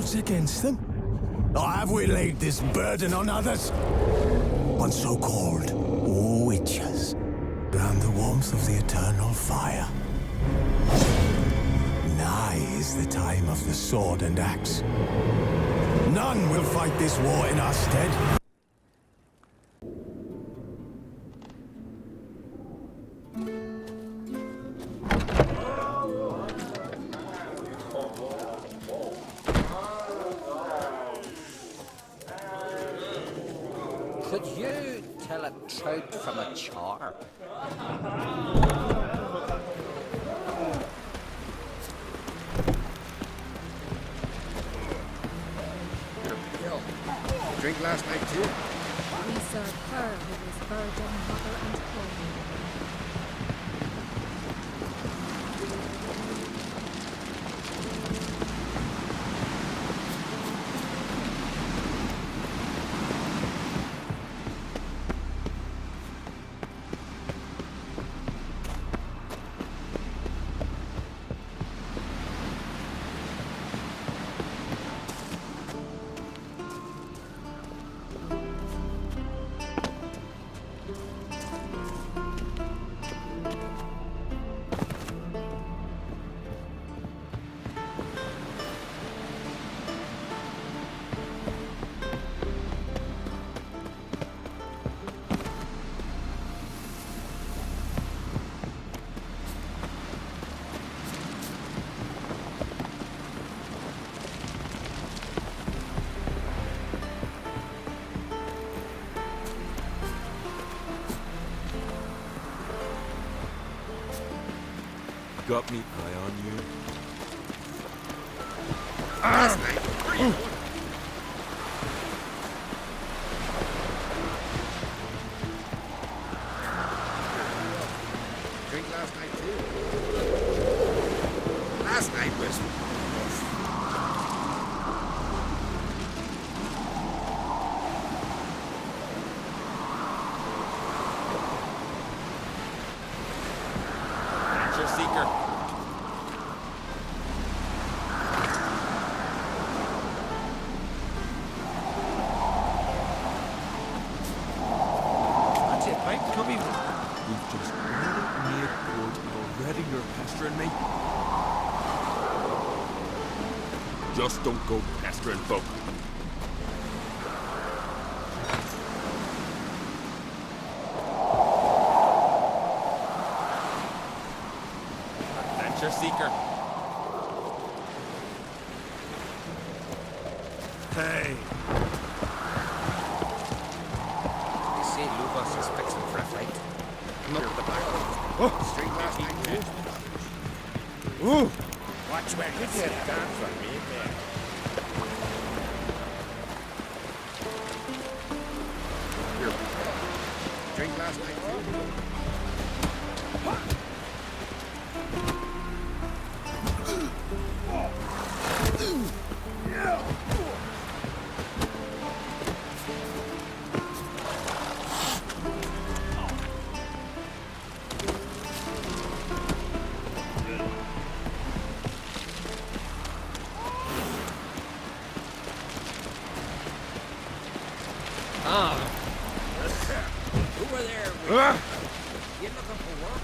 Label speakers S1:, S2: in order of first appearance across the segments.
S1: ourselves against them? Or have we laid this burden on others? On so-called witches, round the warmth of the eternal fire. Nigh is the time of the sword and axe. None will fight this war in our stead.
S2: Could you tell a trout from a char?
S3: Drink last night too?
S4: We serve her who is virgin, mother, and holy.
S5: Got me eye on you.
S3: Last night. Drink last night too. Last night was.
S5: Answer seeker. That's it, right? Come here. We've just barely made port and already you're pestering me. Just don't go pestering folk. Adventure seeker. Hey.
S2: They say Luvos is fixing for a fight.
S3: Come up with the back. Oh, straight last night too.
S2: Ooh! Watch where you sit down from me, man.
S3: Here. Drink last night too.
S2: Over there, you looking for work?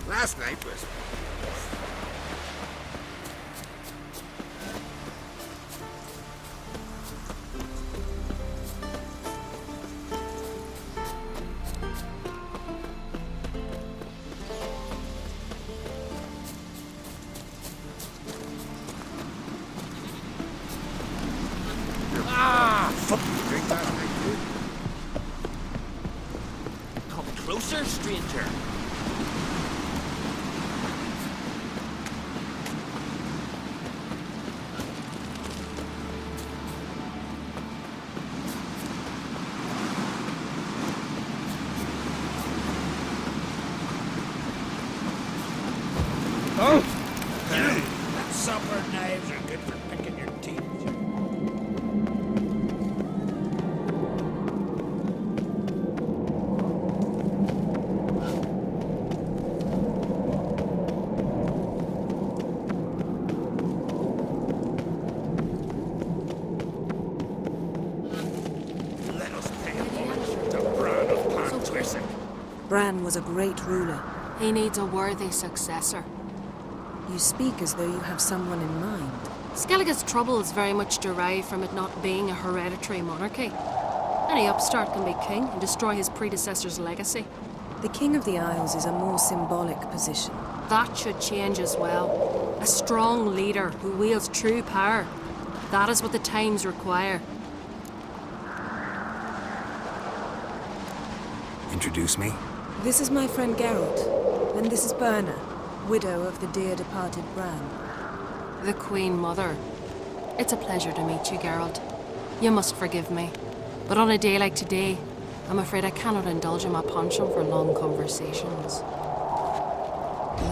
S3: Last night was. Drink last night too.
S5: Come closer, stranger.
S3: Oh!
S2: That supper knives are good for picking your teeth.
S6: Bran was a great ruler.
S7: He needs a worthy successor.
S6: You speak as though you have someone in mind.
S7: Skellige's troubles very much derive from it not being a hereditary monarchy. Any upstart can be king and destroy his predecessor's legacy.
S6: The King of the Isles is a more symbolic position.
S7: That should change as well. A strong leader who wields true power. That is what the times require.
S1: Introduce me?
S6: This is my friend Geralt, and this is Birna, widow of the dear departed Bran.
S7: The Queen Mother. It's a pleasure to meet you, Geralt. You must forgive me. But on a day like today, I'm afraid I cannot indulge in my penchant for long conversations.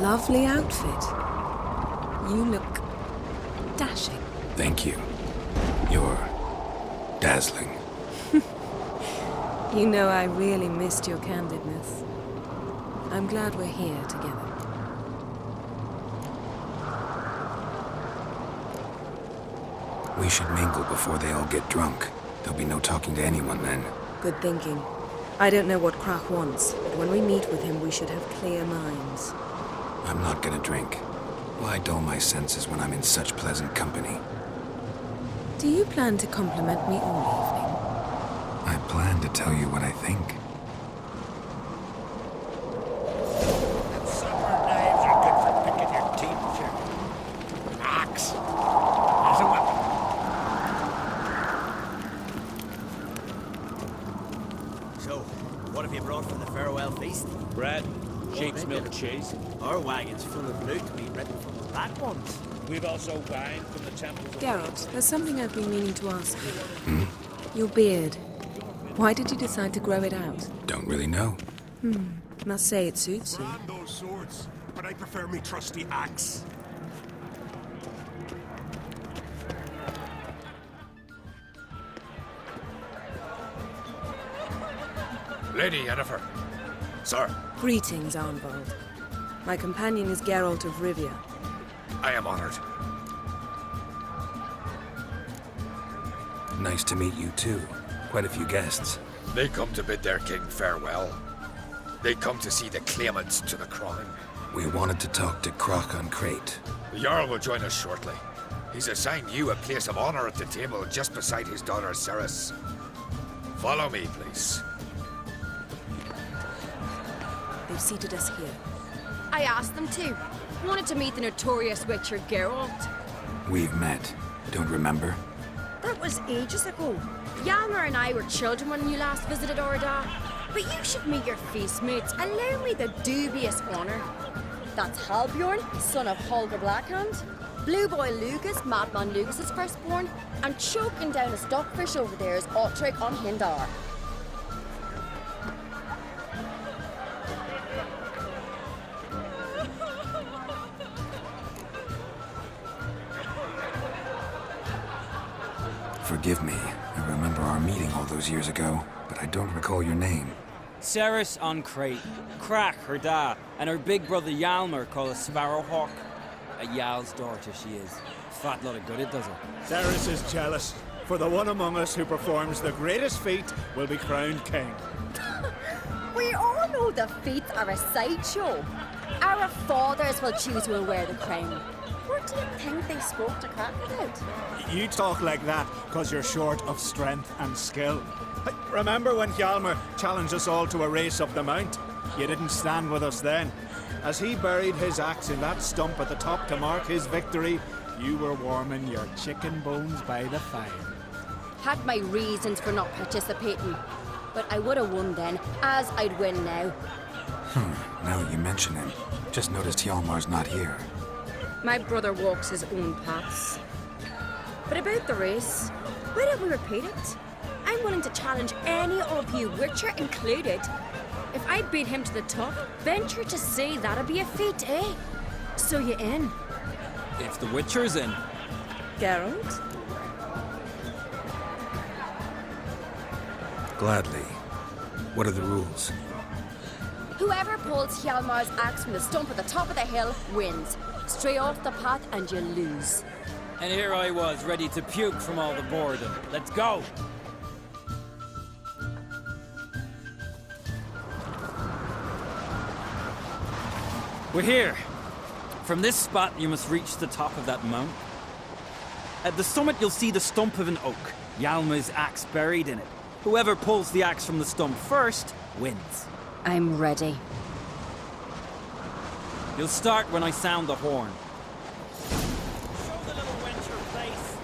S6: Lovely outfit. You look dashing.
S1: Thank you. You're dazzling.
S6: You know I really missed your candidness. I'm glad we're here together.
S1: We should mingle before they all get drunk. There'll be no talking to anyone then.
S6: Good thinking. I don't know what Crach wants, but when we meet with him, we should have clear minds.
S1: I'm not gonna drink. Why dull my senses when I'm in such pleasant company?
S6: Do you plan to compliment me all evening?
S1: I plan to tell you what I think.
S2: And summer knives are good for picking your teeth, sure. An axe. There's a weapon.
S8: So, what have you brought from the farewell feast?
S5: Bread, sheep's milk cheese.
S8: Our wagon's full of loot to be ridden from the fat ones.
S2: We've also wine from the temples of...
S6: Geralt, there's something I've been meaning to ask you. Your beard. Why did you decide to grow it out?
S1: Don't really know.
S6: Must say it suits you.
S3: Brand those swords, but I prefer me trusty axe.
S2: Lady Yennefer. Sir,
S6: Greetings, Arnvald. My companion is Geralt of Rivia.
S2: I am honored.
S1: Nice to meet you too. Quite a few guests.
S2: They come to bid their king farewell. They come to see the claimants to the crown.
S1: We wanted to talk to Crach on Crate.
S2: The Jarl will join us shortly. He's assigned you a place of honor at the table just beside his daughter Cerys. Follow me, please.
S6: They've seated us here.
S4: I asked them to. Wanted to meet the notorious witcher Geralt.
S1: We've met. Don't remember?
S4: That was ages ago. Hjalmar and I were children when you last visited Orda. But you should meet your feast mates. Allow me the dubious honor. That's Halbjorn, son of Holger Blackhand. Blue Boy Lugas, Madman Lugas' firstborn. And choking down a stockfish over there is Otric on Hindar.
S1: Forgive me. I remember our meeting all those years ago, but I don't recall your name.
S9: Cerys on Crate, Crach her da, and her big brother Hjalmar called a Sparrowhawk. A Jarl's daughter she is. Fat lot of good it does her.
S10: Cerys is jealous, for the one among us who performs the greatest feat will be crowned king.
S4: We all know the feats are a sideshow. Our fathers will choose who will wear the crown. What do you think they spoke to Crach about?
S10: You talk like that because you're short of strength and skill. Remember when Hjalmar challenged us all to a race up the mount? You didn't stand with us then. As he buried his axe in that stump at the top to mark his victory, you were warming your chicken bones by the fire.
S4: Had my reasons for not participating. But I would have won then, as I'd win now.
S1: Now that you mention him, just noticed Hjalmar's not here.
S4: My brother walks his own paths. But about the race, why don't we repeat it? I'm willing to challenge any of you, Witcher included. If I beat him to the top, venture to say that'd be a feat, eh? So you in?
S9: If the Witcher's in.
S6: Geralt?
S1: Gladly. What are the rules?
S4: Whoever pulls Hjalmar's axe from the stump at the top of the hill wins. Stray off the path and you lose.
S9: And here I was, ready to puke from all the boredom. Let's go! We're here. From this spot, you must reach the top of that mount. At the summit, you'll see the stump of an oak. Yalma's axe buried in it. Whoever pulls the axe from the stump first, wins.
S4: I'm ready.
S9: You'll start when I sound the horn.
S8: Show the little wench her place.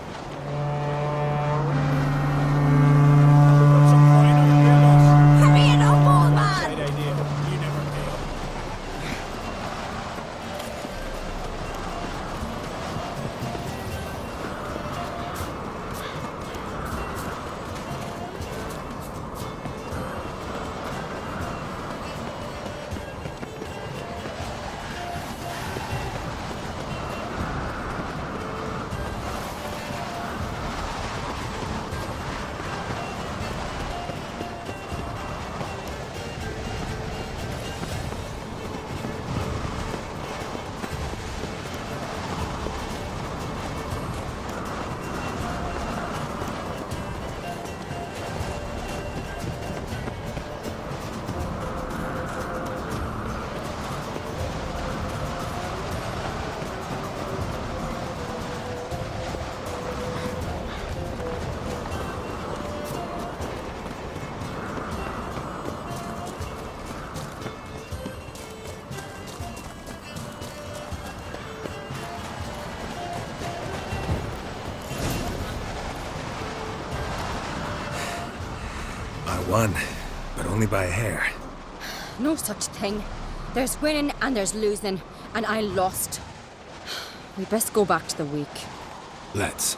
S4: Hurry it up, old man!
S10: Great idea. You never fail.
S2: I won, but only by a hair.
S4: No such thing. There's winning and there's losing, and I lost. We best go back to the week.
S2: Let's.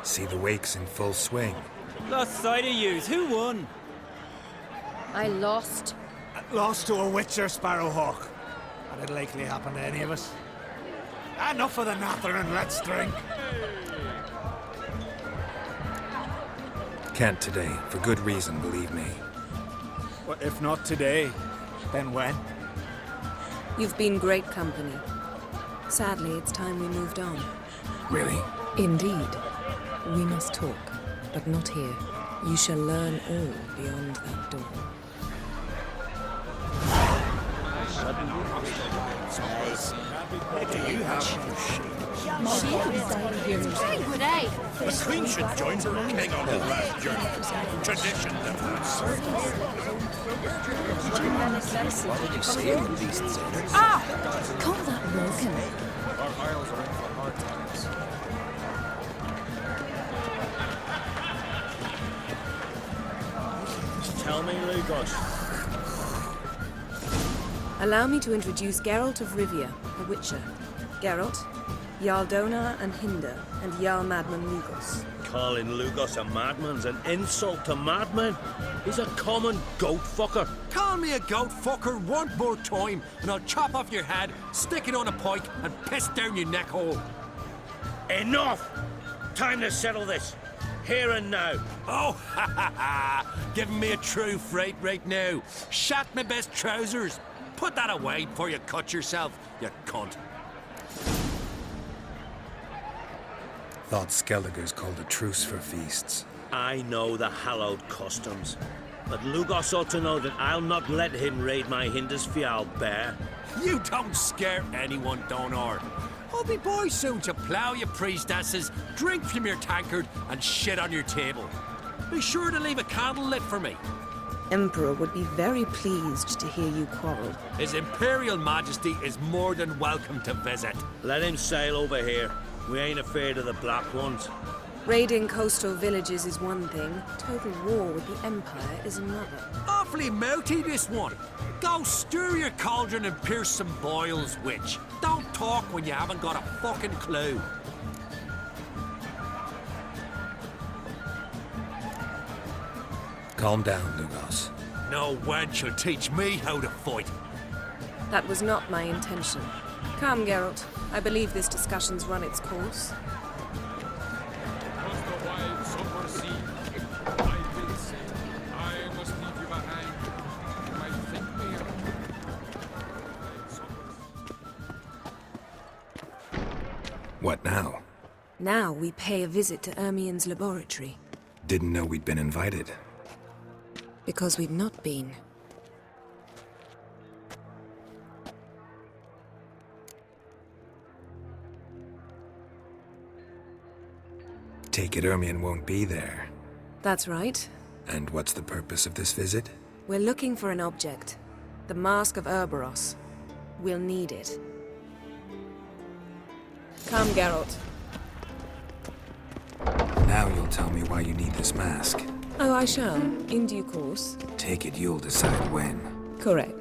S2: See the wakes in full swing.
S9: Lost sight of yous. Who won?
S4: I lost.
S10: Lost to a witcher, Sparrowhawk. And it'll likely happen to any of us. Enough of the nattering, let's drink.
S2: Can't today, for good reason, believe me.
S10: Well, if not today, then when?
S6: You've been great company. Sadly, it's time we moved on.
S2: Really?
S6: Indeed. We must talk, but not here. You shall learn all beyond that door.
S3: What do you have?
S4: Very good, eh?
S3: The Queen should join the King on his last journey. Tradition difference.
S8: What did you say when beasts said?
S4: Call that Vulcan.
S5: Our isles are in for hard times.
S8: Tell me, Lugos.
S6: Allow me to introduce Geralt of Rivia, a witcher. Geralt, Jarl Donar and Hinder, and Jarl Madman Lugos.
S8: Calling Lugos a madman's an insult to madmen. He's a common goat fucker.
S1: Call me a goat fucker one more time, and I'll chop off your head, stick it on a pike, and piss down your neck hole.
S8: Enough! Time to settle this. Here and now.
S1: Oh, ha ha ha! Giving me a true fright right now. Shat my best trousers. Put that away before you cut yourself, you cunt.
S2: Thought Skelliger's called a truce for feasts.
S8: I know the hallowed customs. But Lugos ought to know that I'll not let him raid my Hindisfial bear.
S1: You don't scare anyone, Donar. I'll be boys soon to plough your priestesses, drink from your tankard, and shit on your table. Be sure to leave a candle lit for me.
S6: Emperor would be very pleased to hear you quarrel.
S1: His Imperial Majesty is more than welcome to visit.
S8: Let him sail over here. We ain't afraid of the Black Ones.
S6: Raiding coastal villages is one thing. Total war with the Empire is another.
S1: Awfully melty, this one. Go stir your cauldron and pierce some boils, witch. Don't talk when you haven't got a fucking clue.
S2: Calm down, Lugos.
S1: No wench will teach me how to fight.
S6: That was not my intention. Come, Geralt. I believe this discussion's run its course.
S2: What now?
S6: Now we pay a visit to Ermion's laboratory.
S11: Didn't know we'd been invited.
S6: Because we've not been.
S11: Take it Ermion won't be there.
S6: That's right.
S11: And what's the purpose of this visit?
S6: We're looking for an object. The Mask of Uroboros. We'll need it. Come, Geralt.
S11: Now you'll tell me why you need this mask.
S6: Oh, I shall. In due course.
S11: Take it you'll decide when.
S6: Correct.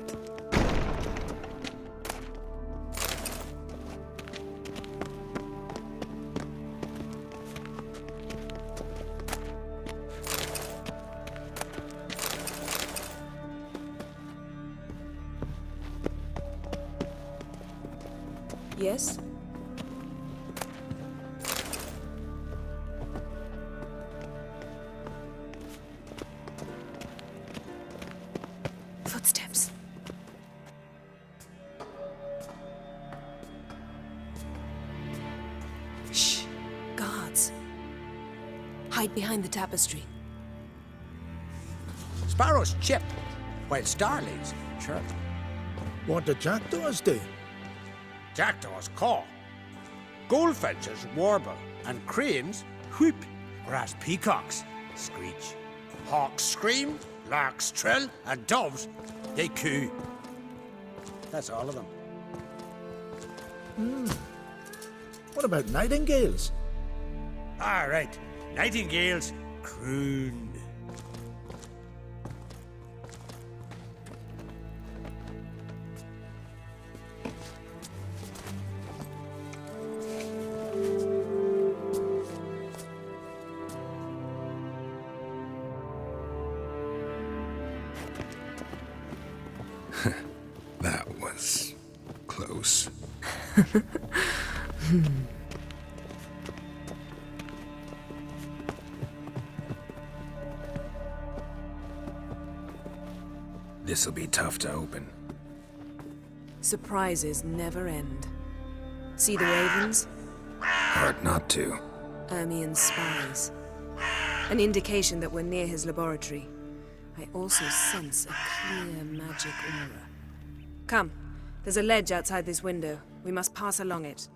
S6: Yes? Footsteps. Shh. Guards. Hide behind the tapestry.
S3: Sparrows chip, while starlings chirp.
S12: What do jackdaws do?
S3: Jackdaws caw. Goldfinches warble, and cranes whoop, whereas peacocks screech. Hawks scream, larks trill, and doves, they coo. That's all of them.
S12: What about nightingales?
S3: All right, nightingales croon.
S11: That was close. This'll be tough to open.
S6: Surprises never end. See the ravens?
S11: Hard not to.
S6: Ermion's spies. An indication that we're near his laboratory. I also sense a clear magic aura. Come, there's a ledge outside this window. We must pass along it.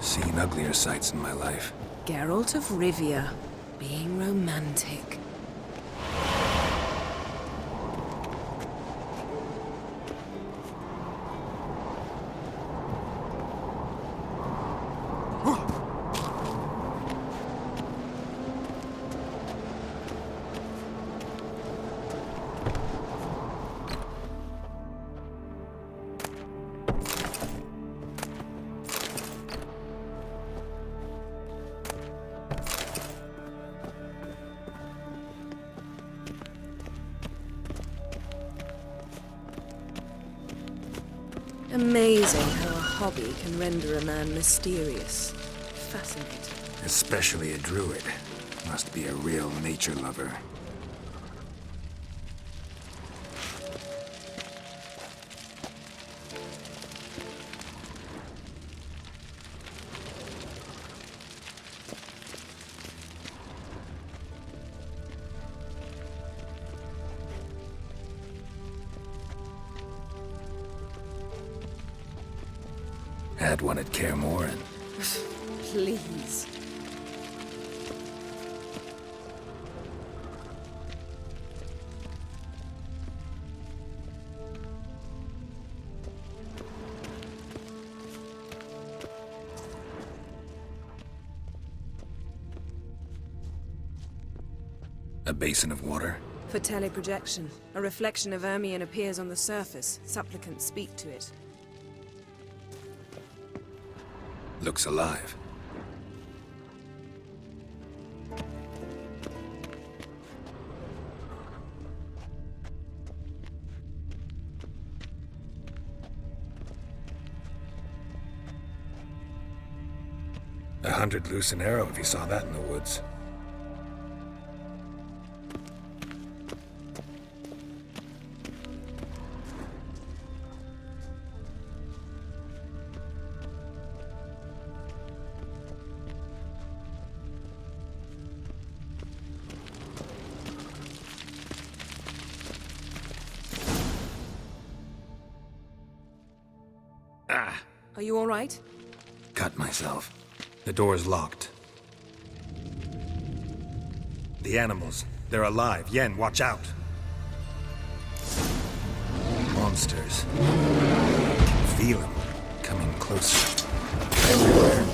S11: Seen uglier sights in my life.
S6: Geralt of Rivia, being romantic. Amazing how a hobby can render a man mysterious. Fascinating.
S11: Especially a druid. Must be a real nature lover. Had one at Kaer Trolde.
S6: Please.
S11: A basin of water.
S6: For teleprojection, a reflection of Ermion appears on the surface. Supplicants speak to it.
S11: Looks alive. $100 loose an arrow if you saw that in the woods.
S6: Are you all right?
S11: Cut myself. The door's locked. The animals. They're alive. Yen, watch out. Monsters. Feel them. Coming closer. Everywhere.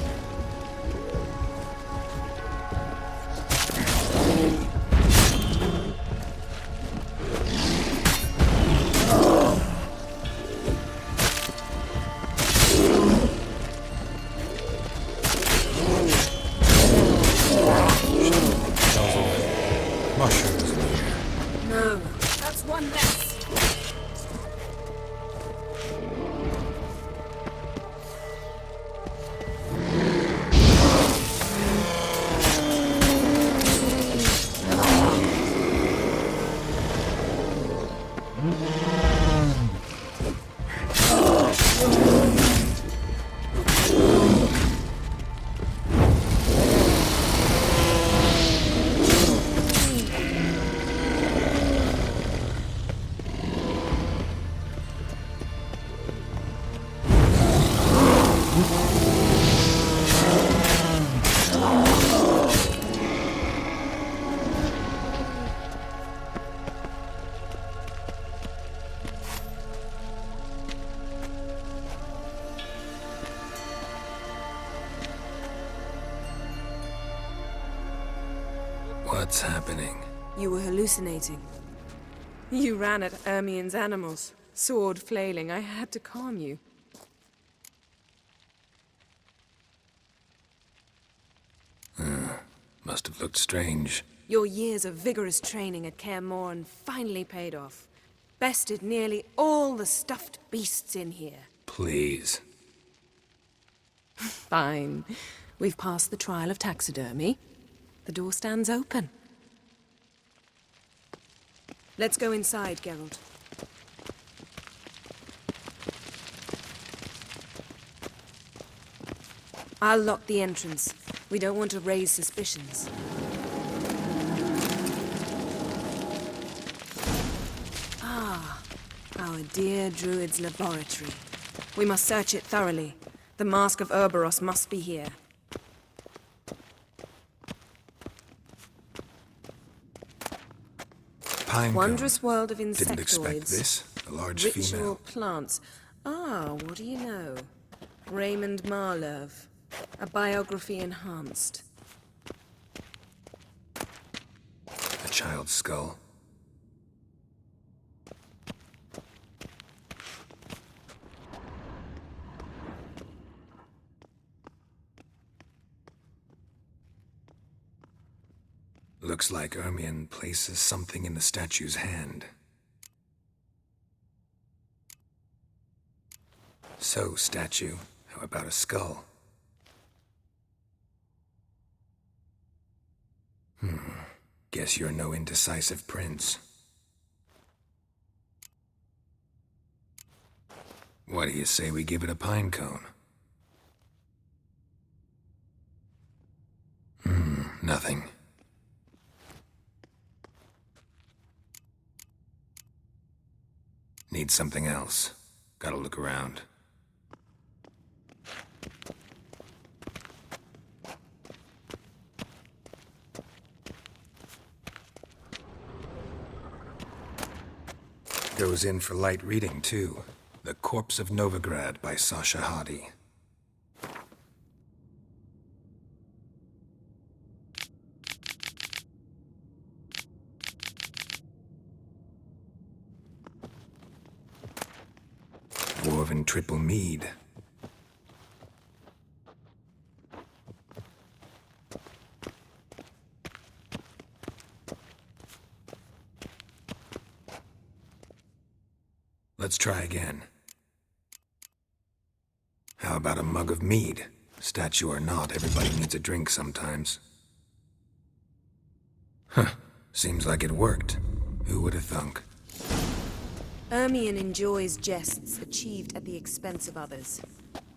S11: Mushrooms in here.
S6: No, that's one less.
S11: What's happening?
S6: You were hallucinating. You ran at Ermion's animals, sword flailing. I had to calm you.
S11: Must have looked strange.
S6: Your years of vigorous training at Kaer Morhen finally paid off. Bested nearly all the stuffed beasts in here.
S11: Please.
S6: Fine. We've passed the trial of taxidermy. The door stands open. Let's go inside, Geralt. I'll lock the entrance. We don't want to raise suspicions. Ah, our dear druid's laboratory. We must search it thoroughly. The Mask of Uroboros must be here.
S11: Pine
S6: Wondrous
S11: cone.
S6: world of insectoids.
S11: Didn't expect this. A large
S6: Ritual
S11: female.
S6: plants. Ah, what do you know? Raymond Marlove. A biography enhanced.
S11: A child's skull. Looks like Ermion places something in the statue's hand. So, statue, how about a skull? Guess you're no indecisive prince. What do you say we give it a pine cone? Nothing. Need something else. Gotta look around. Goes in for light reading, too. The Corpse of Novigrad by Sasha Hadi. Dwarven triple mead. Let's try again. How about a mug of mead? Statue or not, everybody needs a drink sometimes. Huh. Seems like it worked. Who would have thunk?
S6: Ermion enjoys jests achieved at the expense of others.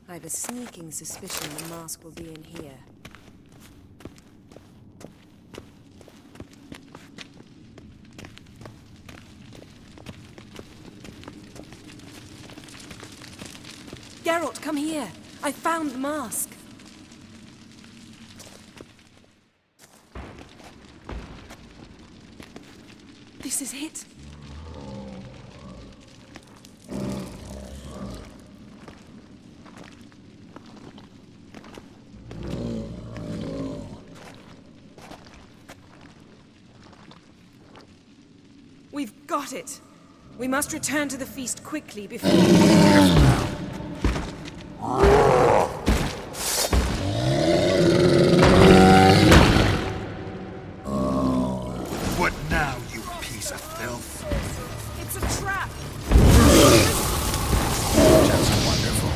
S6: I have a sneaking suspicion the mask will be in here. Geralt, come here! I found the mask. This is it. We've got it. We must return to the feast quickly before...
S11: What now, you piece of filth?
S6: It's a trap!
S11: That's wonderful.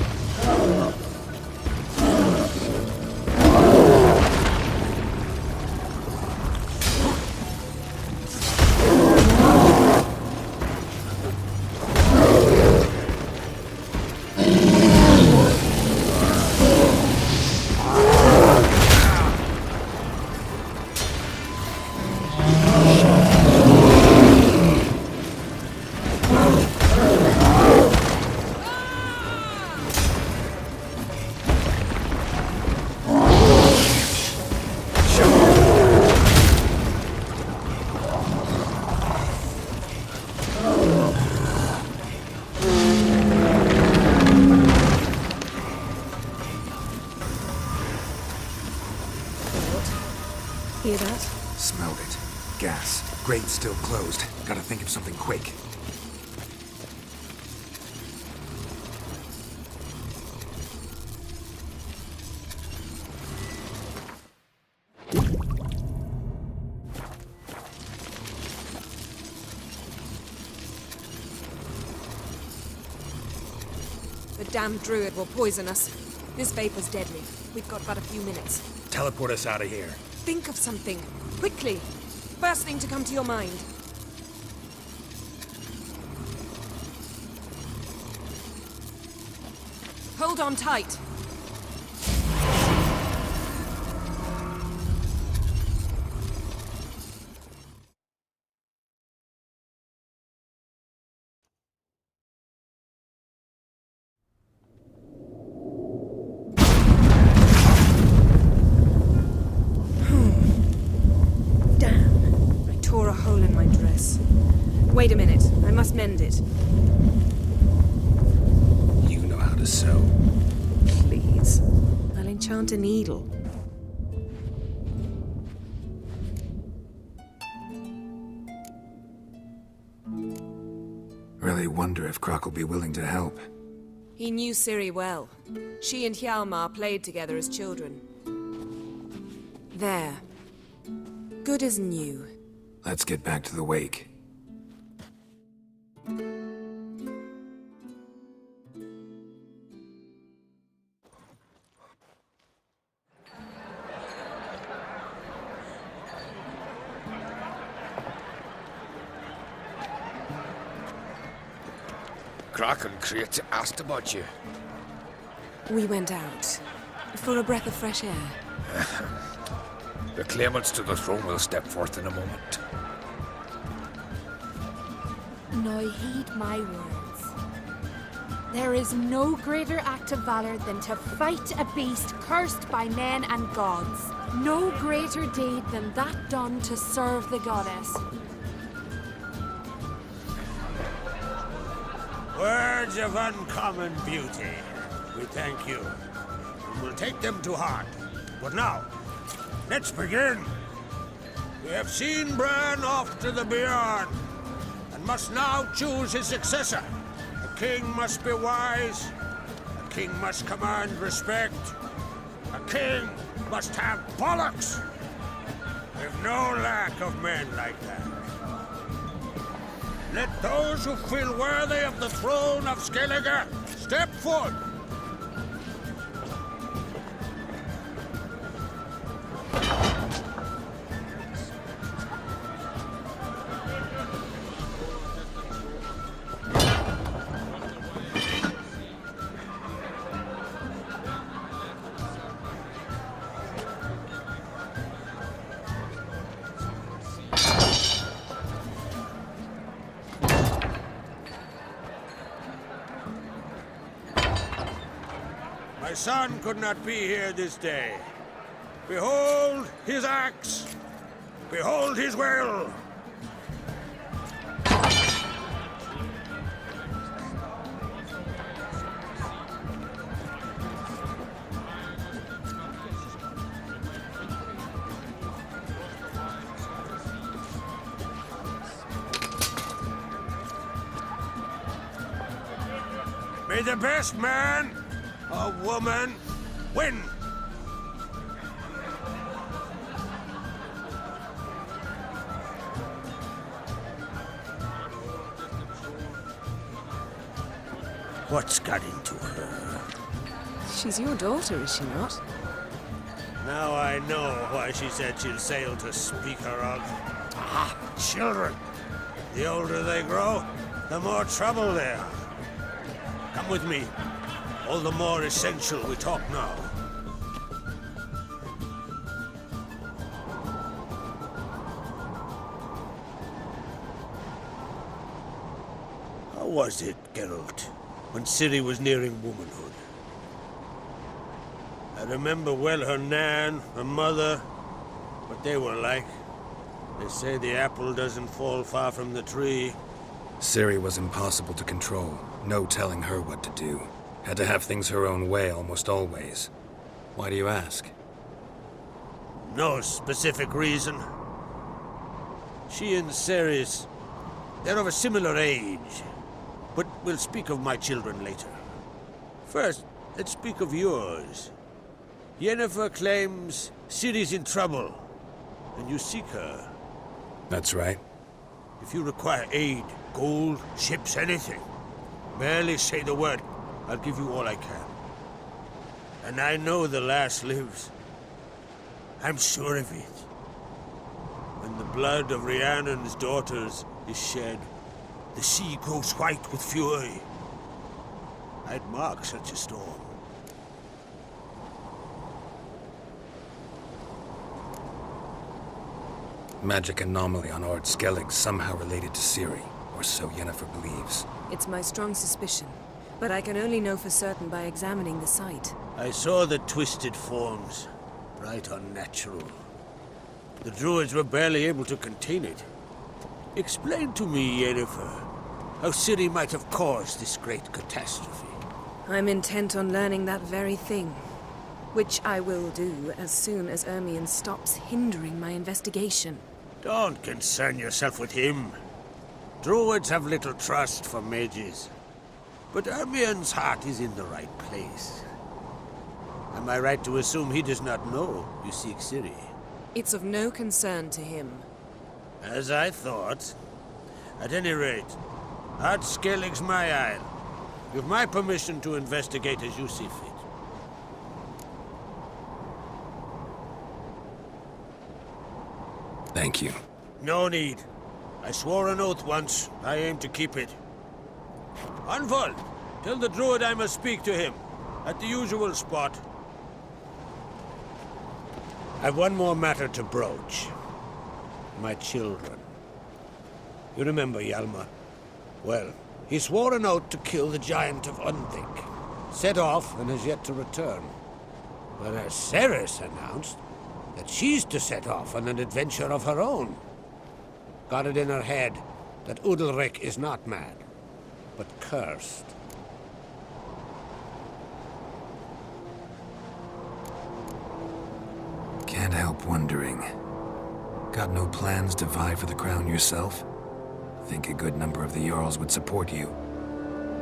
S6: Hear that?
S11: Smelled it. Gas. Grate's still closed. Gotta think of something quick.
S6: The damned druid will poison us. This vapor's deadly. We've got but a few minutes.
S3: Teleport us out of here.
S6: Think of something. Quickly. First thing to come to your mind. Hold on tight. Wait a minute. I must mend it.
S11: You know how to sew.
S6: Please. I'll enchant a needle.
S11: Really wonder if Crach will be willing to help.
S6: He knew Ciri well. She and Hjalmar played together as children. There. Good as new.
S11: Let's get back to the wake.
S2: Crach and Crach asked about you.
S6: We went out. For a breath of fresh air.
S2: The claimants to the throne will step forth in a moment.
S13: Now heed my words. There is no greater act of valor than to fight a beast cursed by men and gods. No greater deed than that done to serve the goddess.
S3: Words of uncommon beauty. We thank you. And we'll take them to heart. But now, let's begin. We have seen Bran off to the beyond, and must now choose his successor. A king must be wise. A king must command respect. A king must have bollocks. We've no lack of men like that. Let those who feel worthy of the throne of Skellige step forward. My son could not be here this day. Behold his axe! Behold his will! May the best man or woman win! What's got into her?
S6: She's your daughter, is she not?
S3: Now I know why she said she'll sail to speak her of. Ah, children. The older they grow, the more trouble they are. Come with me. All the more essential we talk now. How was it, Geralt, when Ciri was nearing womanhood? I remember well her nan, her mother, what they were like. They say the apple doesn't fall far from the tree.
S11: Ciri was impossible to control. No telling her what to do. Had to have things her own way almost always. Why do you ask?
S3: No specific reason. She and Cerys, they're of a similar age. But we'll speak of my children later. First, let's speak of yours. Yennefer claims Ciri's in trouble, and you seek her.
S11: That's right.
S3: If you require aid, gold, ships, anything, barely say the word. I'll give you all I can. And I know the lass lives. I'm sure of it. When the blood of Rhiannon's daughters is shed, the sea grows white with fury. I'd mark such a storm.
S11: Magic anomaly on Ord Skellig somehow related to Ciri, or so Yennefer believes.
S6: It's my strong suspicion, but I can only know for certain by examining the site.
S3: I saw the twisted forms, right unnatural. The druids were barely able to contain it. Explain to me, Yennefer, how Ciri might have caused this great catastrophe.
S6: I'm intent on learning that very thing, which I will do as soon as Ermion stops hindering my investigation.
S3: Don't concern yourself with him. Druids have little trust for mages. But Ermion's heart is in the right place. Am I right to assume he does not know you seek Ciri?
S6: It's of no concern to him.
S3: As I thought. At any rate, Ord Skellig's my isle. With my permission to investigate as you see fit.
S11: Thank you.
S3: No need. I swore an oath once. I aim to keep it. Unfold! Tell the druid I must speak to him. At the usual spot. I've one more matter to broach. My children. You remember Hjalmar? Well, he swore an oath to kill the giant of Undvik. Set off and has yet to return. Whereas Cerys announced that she's to set off on an adventure of her own. Got it in her head that Udalric is not mad, but cursed.
S11: Can't help wondering. Got no plans to vie for the crown yourself? Think a good number of the Jarls would support you.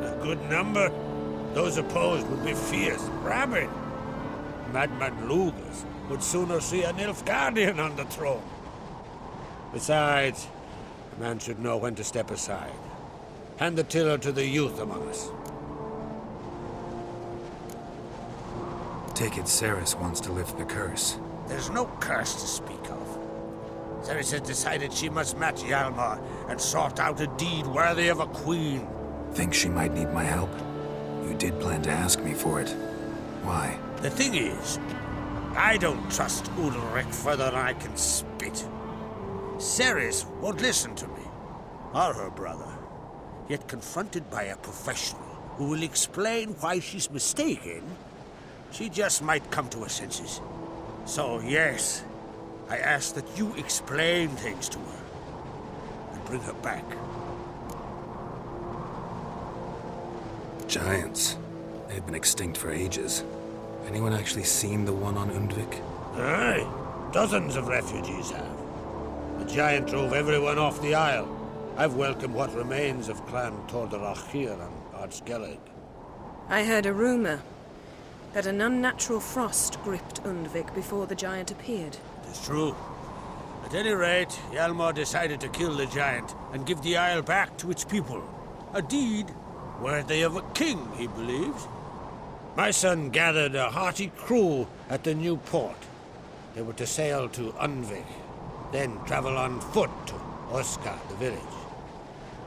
S3: A good number? Those opposed would be fierce, rabid. Madman Lugas would sooner see an Nilfgaardian on the throne. Besides, a man should know when to step aside. Hand the tiller to the youth among us.
S11: Take it Cerys wants to lift the curse.
S3: There's no curse to speak of. Cerys has decided she must match Hjalmar and sort out a deed worthy of a queen.
S11: Think she might need my help? You did plan to ask me for it. Why?
S3: The thing is, I don't trust Udalric further than I can spit. Cerys won't listen to me, or her brother. Yet confronted by a professional who will explain why she's mistaken, She just might come to her senses. So, yes, I ask that you explain things to her and bring her back.
S11: Giants. They've been extinct for ages. Anyone actually seen the one on Undvik?
S3: Aye, dozens of refugees have. The giant drove everyone off the isle. I've welcomed what remains of Clan Tordarach here on Ardskellig.
S6: I heard a rumor that an unnatural frost gripped Undvik before the giant appeared.
S3: It's true. At any rate, Hjalmar decided to kill the giant and give the isle back to its people. A deed worthy of a king, he believes. My son gathered a hearty crew at the new port. They were to sail to Undvik, then travel on foot to Oska, the village.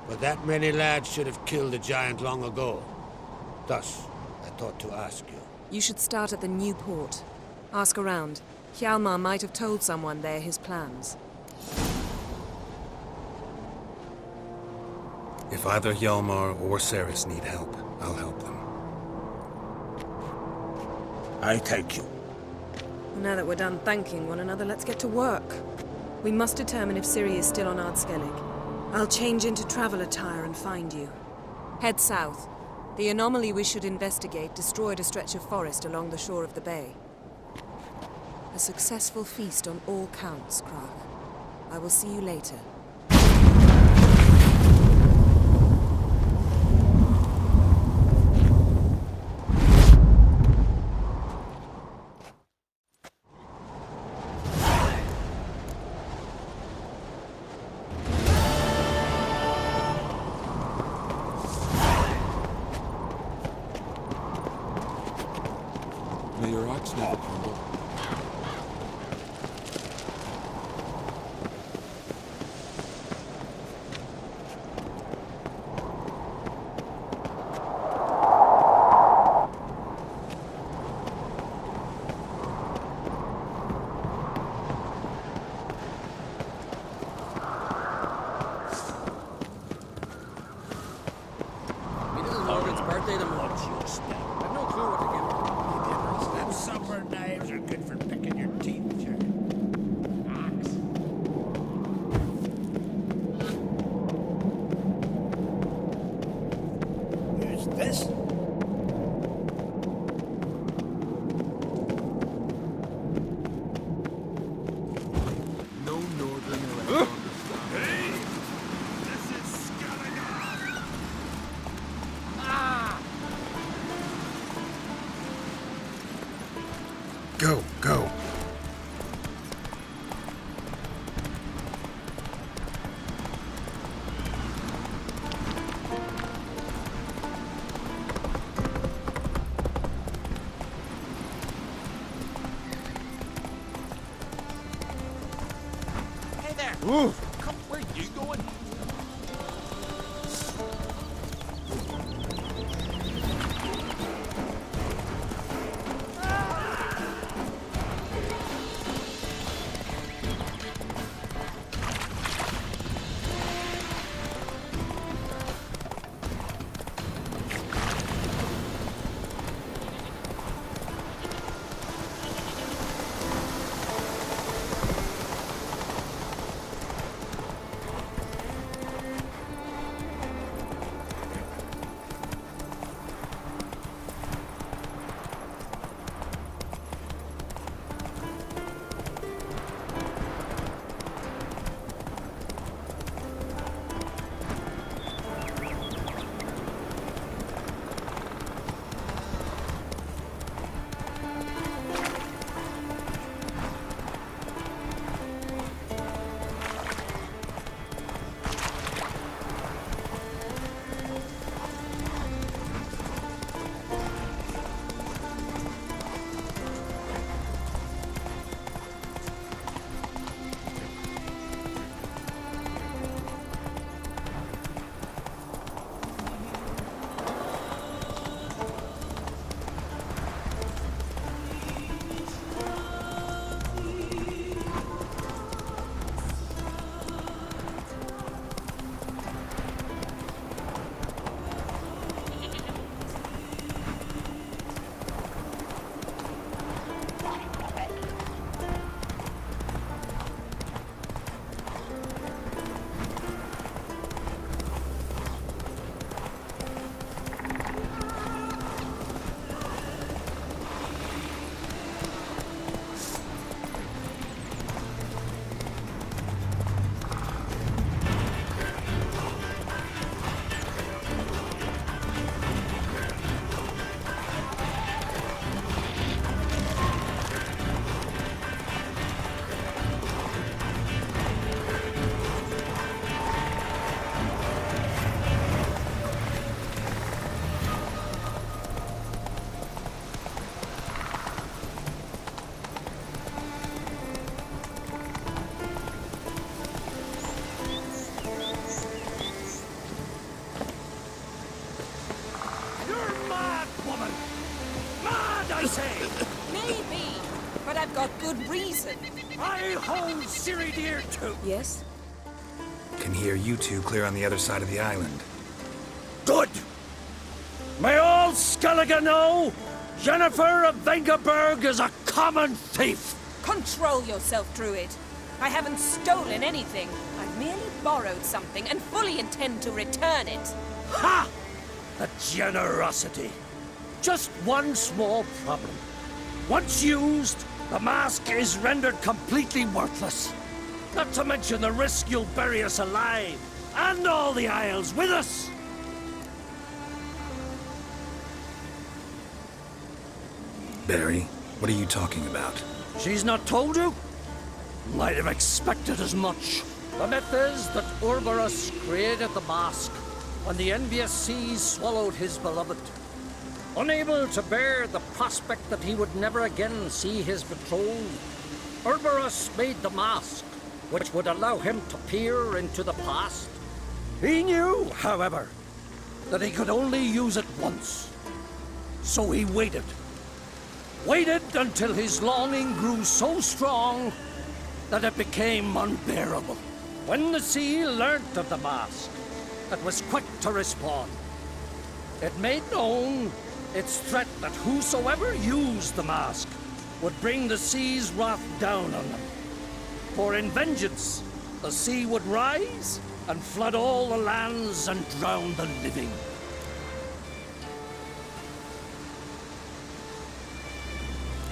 S3: But that many lads should have killed the giant long ago. Thus, I thought to ask you.
S6: You should start at the new port. Ask around. Hjalmar might have told someone there his plans.
S11: If either Hjalmar or Cerys need help, I'll help them.
S3: I thank you.
S6: Well, now that we're done thanking one another, let's get to work. We must determine if Ciri is still on Ardskellig. I'll change into travel attire and find you. Head south. The anomaly we should investigate destroyed a stretch of forest along the shore of the bay. A successful feast on all counts, Crach. I will see you later.
S5: May your axe never crumble.
S1: Birthday to lunch, you expect. I've no clue what to give her.
S3: Them supper knives are good for picking your teeth, Jack. Axe.
S12: Who's this?
S5: No northern around.
S1: Hey! This is Skellige!
S11: Go, go.
S1: Hey there! Come, where you going? I hold Ciri dear too.
S6: Yes?
S11: Can hear you two clear on the other side of the island.
S8: Good! May all Skellige know Yennefer of Vengerberg is a common thief!
S6: Control yourself, Druid. I haven't stolen anything. I've merely borrowed something and fully intend to return it.
S8: Ha! The generosity. Just one small problem. Once used, the mask is rendered completely worthless. Not to mention the risk you'll bury us alive, and all the Isles with us.
S11: Barry, what are you talking about?
S8: She's not told you? Might have expected as much. The myth is that Uroboros created the mask when the envious seas swallowed his beloved. Unable to bear the prospect that he would never again see his betrothed, Uroboros made the mask, which would allow him to peer into the past. He knew, however, that he could only use it once. So he waited. Waited until his longing grew so strong that it became unbearable. When the sea learnt of the mask, it was quick to respond. It made known its threat that whosoever used the mask would bring the sea's wrath down on them. For in vengeance, the sea would rise and flood all the lands and drown the living.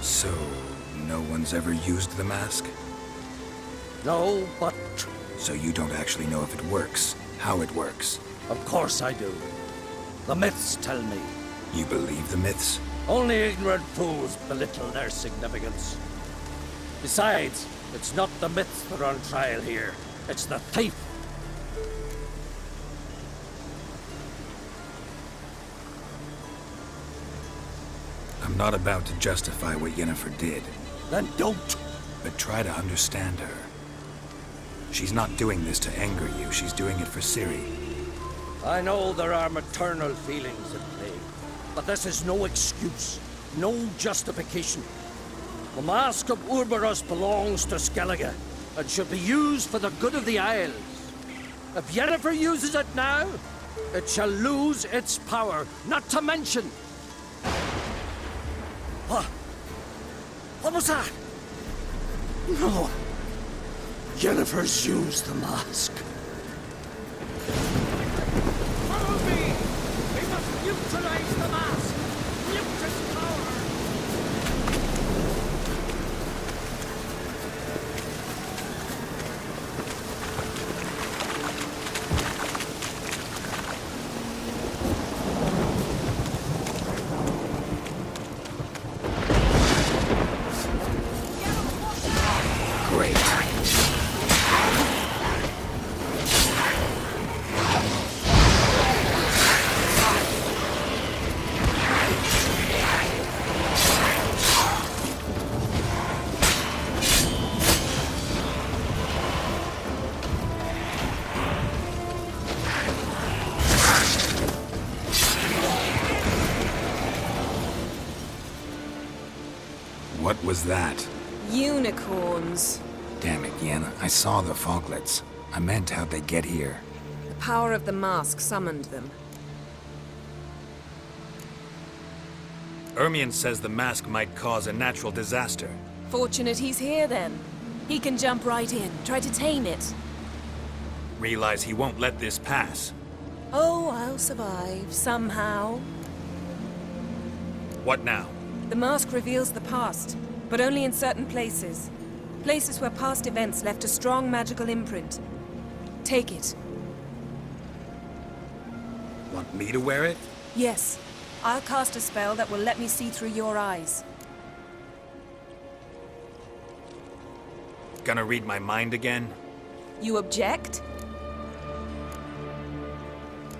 S11: So, no one's ever used the mask?
S8: No, but...
S11: So you don't actually know if it works, how it works?
S8: Of course I do. The myths tell me.
S11: You believe the myths?
S8: Only ignorant fools belittle their significance. Besides, it's not the myths that are on trial here. It's the thief.
S11: I'm not about to justify what Yennefer did.
S8: Then don't.
S11: But try to understand her. She's not doing this to anger you, she's doing it for Ciri.
S8: I know there are maternal feelings at play, but this is no excuse, no justification. The Mask of Uroboros belongs to Skellige, and should be used for the good of the Isles. If Yennefer uses it now, it shall lose its power, not to mention... What? What was that? No. Yennefer's used the mask. Follow me! We must neutralize the mask! Mute its power!
S11: What was that?
S6: Unicorns.
S11: Damn it, Yen. I saw the foglets. I meant how'd they get here.
S6: The power of the mask summoned them.
S11: Ermion says the mask might cause a natural disaster.
S6: Fortunate he's here, then. He can jump right in, try to tame it.
S11: Realize he won't let this pass.
S6: Oh, I'll survive, somehow.
S11: What now?
S6: The mask reveals the past, but only in certain places. Places where past events left a strong magical imprint. Take it.
S11: Want me to wear it?
S6: Yes. I'll cast a spell that will let me see through your eyes.
S11: Gonna read my mind again?
S6: You object?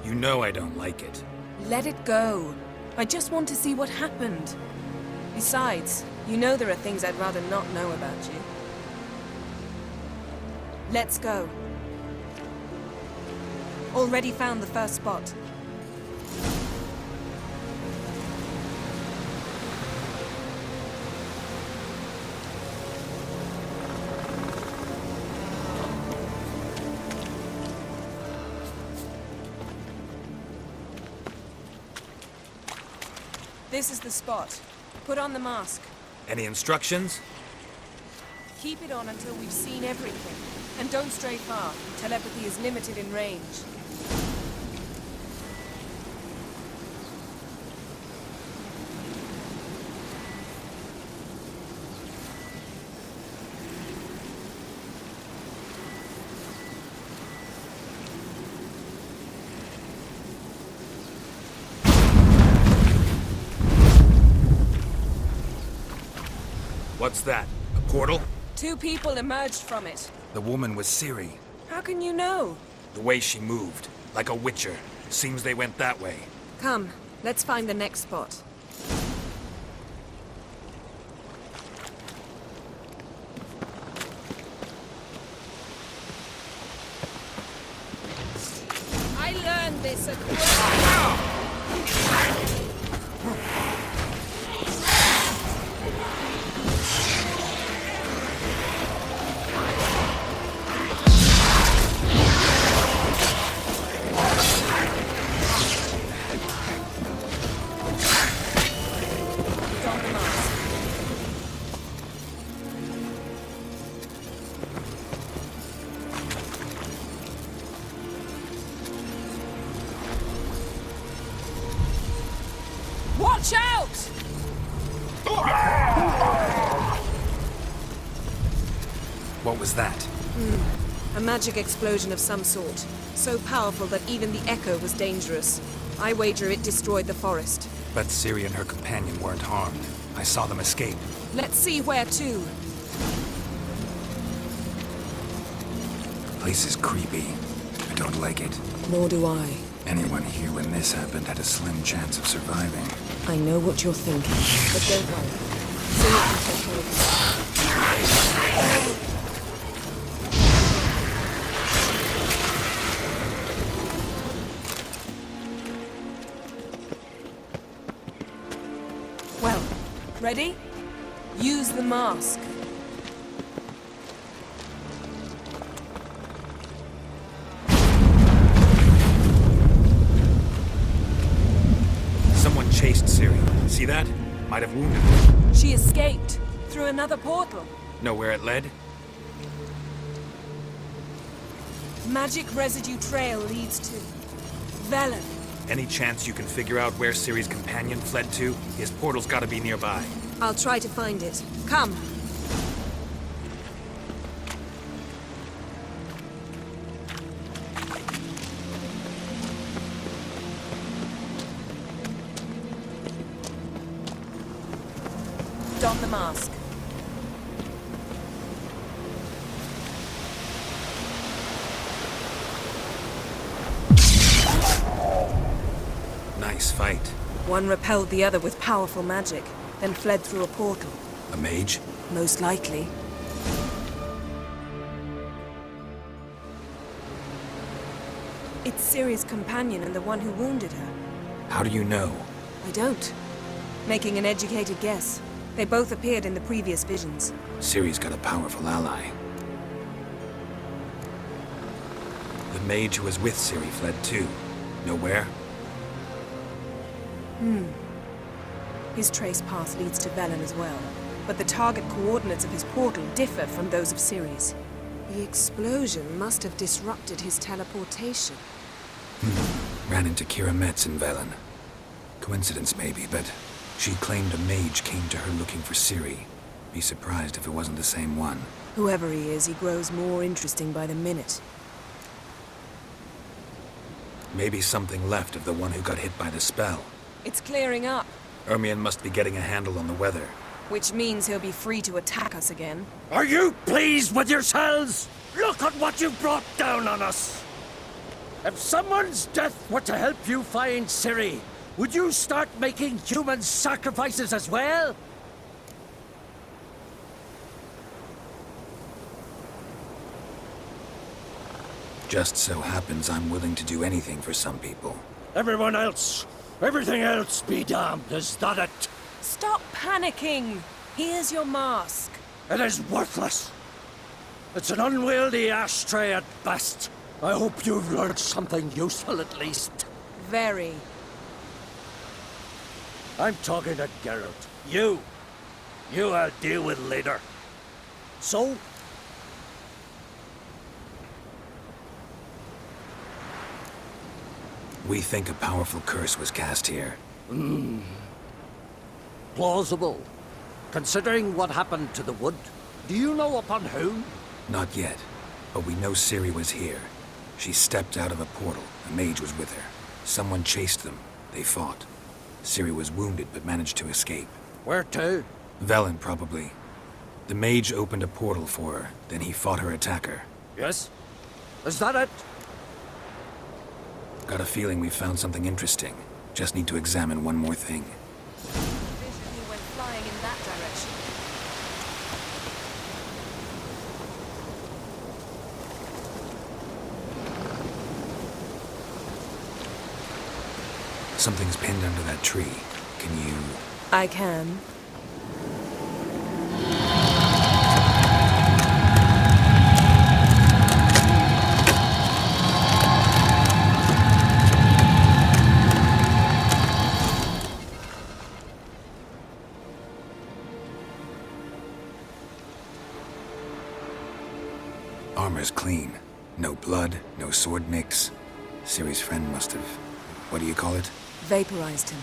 S11: You know I don't like it.
S6: Let it go. I just want to see what happened. Besides, you know there are things I'd rather not know about you. Let's go. Already found the first spot. This is the spot. Put on the mask.
S11: Any instructions?
S6: Keep it on until we've seen everything. And don't stray far. Telepathy is limited in range.
S11: What's that? A portal?
S6: 2 people emerged from it.
S11: The woman was Ciri.
S6: How can you know?
S11: The way she moved, like a witcher. Seems they went that way.
S6: Come, let's find the next spot. I learned this at Watch out!
S11: What was that?
S6: A magic explosion of some sort. So powerful that even the echo was dangerous. I wager it destroyed the forest.
S11: But Ciri and her companion weren't harmed. I saw them escape.
S6: Let's see where to.
S11: The place is creepy. I don't like it.
S6: Nor do I.
S11: Anyone here when this happened had a slim chance of surviving.
S6: I know what you're thinking, but don't worry. Ciri can take care of you. Well, ready? Use the mask.
S11: Someone chased Ciri. See that? Might have wounded her.
S6: She escaped through another portal.
S11: Know where it led?
S6: Magic residue trail leads to Velen.
S11: Any chance you can figure out where Ciri's companion fled to? His portal's gotta be nearby.
S6: I'll try to find it. Come. Don the mask.
S11: Nice fight.
S6: One repelled the other with powerful magic, then fled through a portal.
S11: A mage?
S6: Most likely. It's Ciri's companion and the one who wounded her.
S11: How do you know?
S6: I don't. Making an educated guess. They both appeared in the previous visions.
S11: Ciri's got a powerful ally. The mage who was with Ciri fled too. Know where?
S6: His trace path leads to Velen as well. But the target coordinates of his portal differ from those of Cerys. The explosion must have disrupted his teleportation.
S11: Ran into Kira Metz in Velen. Coincidence maybe, but she claimed a mage came to her looking for Ciri. Be surprised if it wasn't the same one.
S6: Whoever he is, he grows more interesting by the minute.
S11: Maybe something left of the one who got hit by the spell.
S6: It's clearing up,
S11: Ermion must be getting a handle on the weather.
S6: which means he'll be free to attack us again.
S8: Are you pleased with yourselves? Look at what you brought down on us! If someone's death were to help you find Ciri, would you start making human sacrifices as well?
S11: Just so happens I'm willing to do anything for some people.
S8: Everyone else, everything else be damned, is that it?
S6: Stop panicking! Here's your mask.
S8: It is worthless. It's an unwieldy ashtray at best. I hope you've learned something useful at least.
S6: Very.
S8: I'm talking to Geralt. You I'll deal with later. So?
S11: We think a powerful curse was cast here.
S8: Plausible. Considering what happened to the wood, do you know upon whom?
S11: Not yet, but we know Ciri was here. She stepped out of a portal. A mage was with her. Someone chased them. They fought. Ciri was wounded, but managed to escape.
S8: Where to?
S11: Velen, probably. The mage opened a portal for her, then he fought her attacker.
S8: Yes? Is that it?
S11: Got a feeling we found something interesting. Just need to examine one more thing.
S6: Vision went flying in that direction.
S11: Something's pinned under that tree. Can you...
S6: I can.
S11: Armor's clean. No blood, no sword nicks. Ciri's friend must have... what do you call it?
S6: Vaporized him.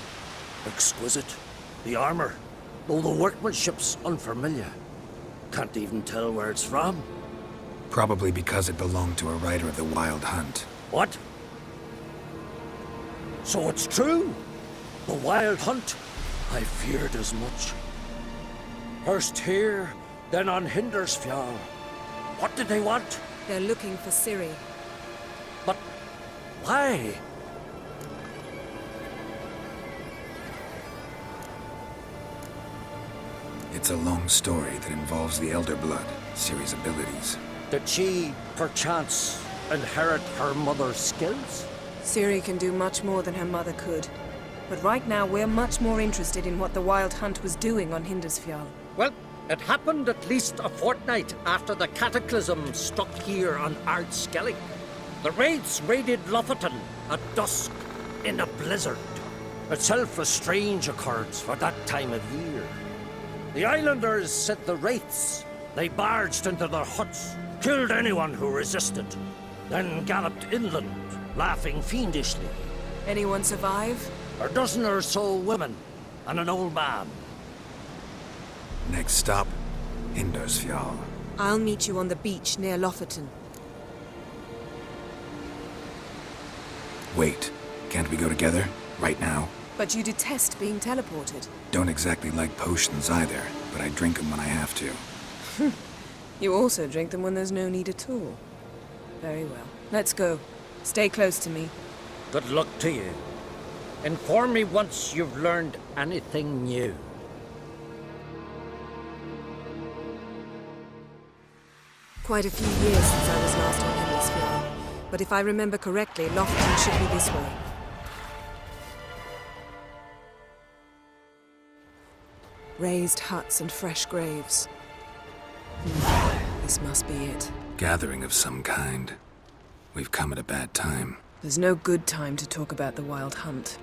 S8: Exquisite. The armor, though the workmanship's unfamiliar. Can't even tell where it's from.
S11: Probably because it belonged to a rider of the Wild Hunt.
S8: What? So it's true? The Wild Hunt? I feared as much. First here, then on Hindersfjall. What did they want?
S6: They're looking for Ciri.
S8: But why?
S11: It's a long story that involves the Elder Blood, Ciri's abilities.
S8: Did she, perchance, inherit her mother's skills?
S6: Ciri can do much more than her mother could. But right now, we're much more interested in what the Wild Hunt was doing on Hindersfjall.
S8: Well, it happened at least a fortnight after the cataclysm struck here on Ardskellig. The raids raided Lofoten at dusk in a blizzard. Itself a strange occurrence for that time of year. The islanders said the wraiths. They barged into their huts, killed anyone who resisted, then galloped inland, laughing fiendishly.
S6: Anyone survive?
S8: A dozen or so women, and an old man.
S11: Next stop, Hindersfjall.
S6: I'll meet you on the beach near Lofoten.
S11: Wait, can't we go together? Right now?
S6: But you detest being teleported.
S11: Don't exactly like potions either, but I drink them when I have to.
S6: You also drink them when there's no need at all. Very well. Let's go. Stay close to me.
S8: Good luck to you. Inform me once you've learned anything new.
S6: Quite a few years since I was last on Hindersfjall. But if I remember correctly, Lofoten should be this way. Raised huts and fresh graves. This must be it.
S11: Gathering of some kind. We've come at a bad time.
S6: There's no good time to talk about the Wild Hunt.